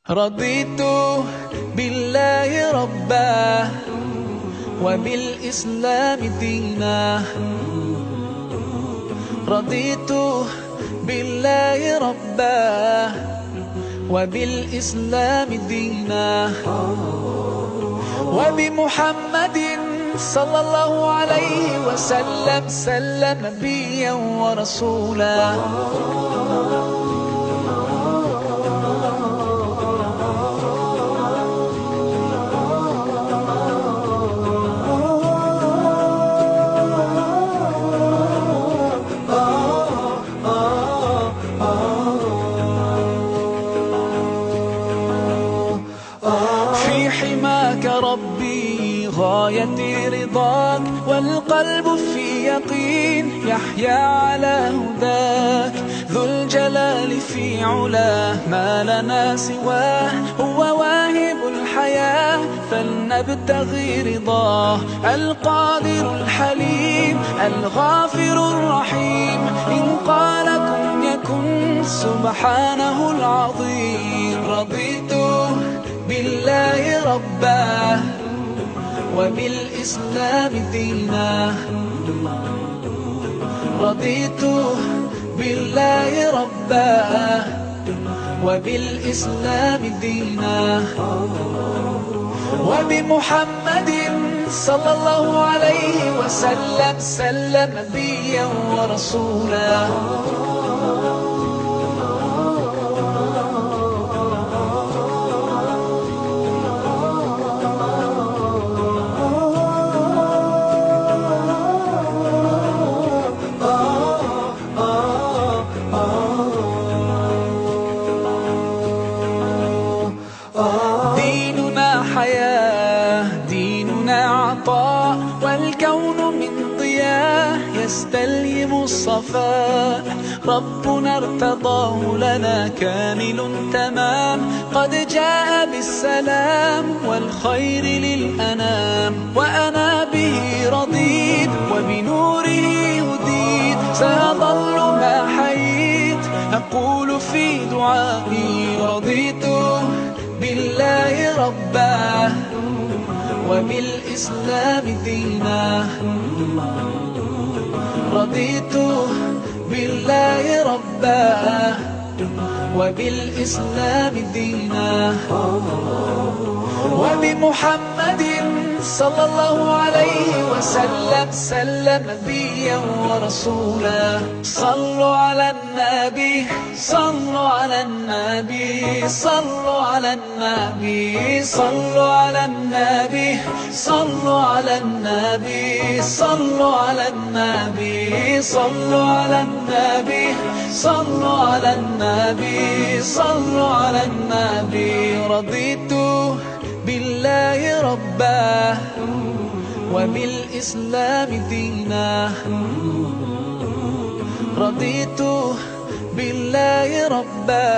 رضيت بالله ربا وبالإسلام دينا. رضيت بالله ربا وبالإسلام دينا، وبمحمد صلى الله عليه وسلم نبيا ورسولا. في حماك ربي غايتي رضاك، والقلب في يقين يحيا على هداك. ذو الجلال في علاه ما لنا سواه، هو واهب الحياة فلنبتغي رضاه. القادر الحليم الغافر الرحيم، إن قال كن يكن سبحانه العظيم. رضيت بالله ربا وبالإسلام دينا. رضيت بالله ربا وبالإسلام دينا، وبمحمد صلى الله عليه وسلم نبيا ورسولا. ديننا حياة، ديننا عطاء، والكون من ضياء يستلهم الصفاء. ربنا ارتضاه لنا كامل تمام، قد جاء بالسلام والخير للأنام. وأنا به رضيت وبنوره هديت، سأظل ما حييت أقول في دعائي. رضيت بالله ربا وبالإسلام دينا. رضيت بالله ربا وبالإسلام دينا، وبمحمد صلى الله عليه وسلم نبيا ورسولا. صلوا على النبي، صلوا على النبي، صلوا على النبي، صلوا على النبي، صلوا على النبي، صلوا على النبي، صلوا على النبي، صلوا على النبي، صلوا على النبي. رضيت بالله ربا وبالإسلام دينا. رضيت بالله ربا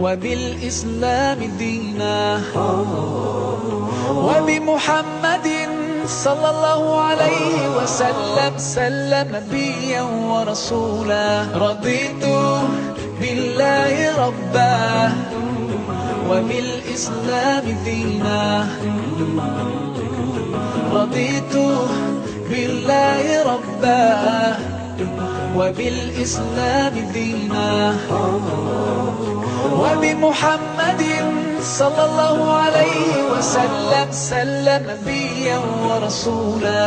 وبالإسلام دينا، وبمحمد صلى الله عليه وسلم نبيا ورسولا. رضيت بالله ربا وبالإسلام دينا. رضيت بالله ربا وبالإسلام دينا، وبمحمد صلى الله عليه وسلم نبيا ورسولا.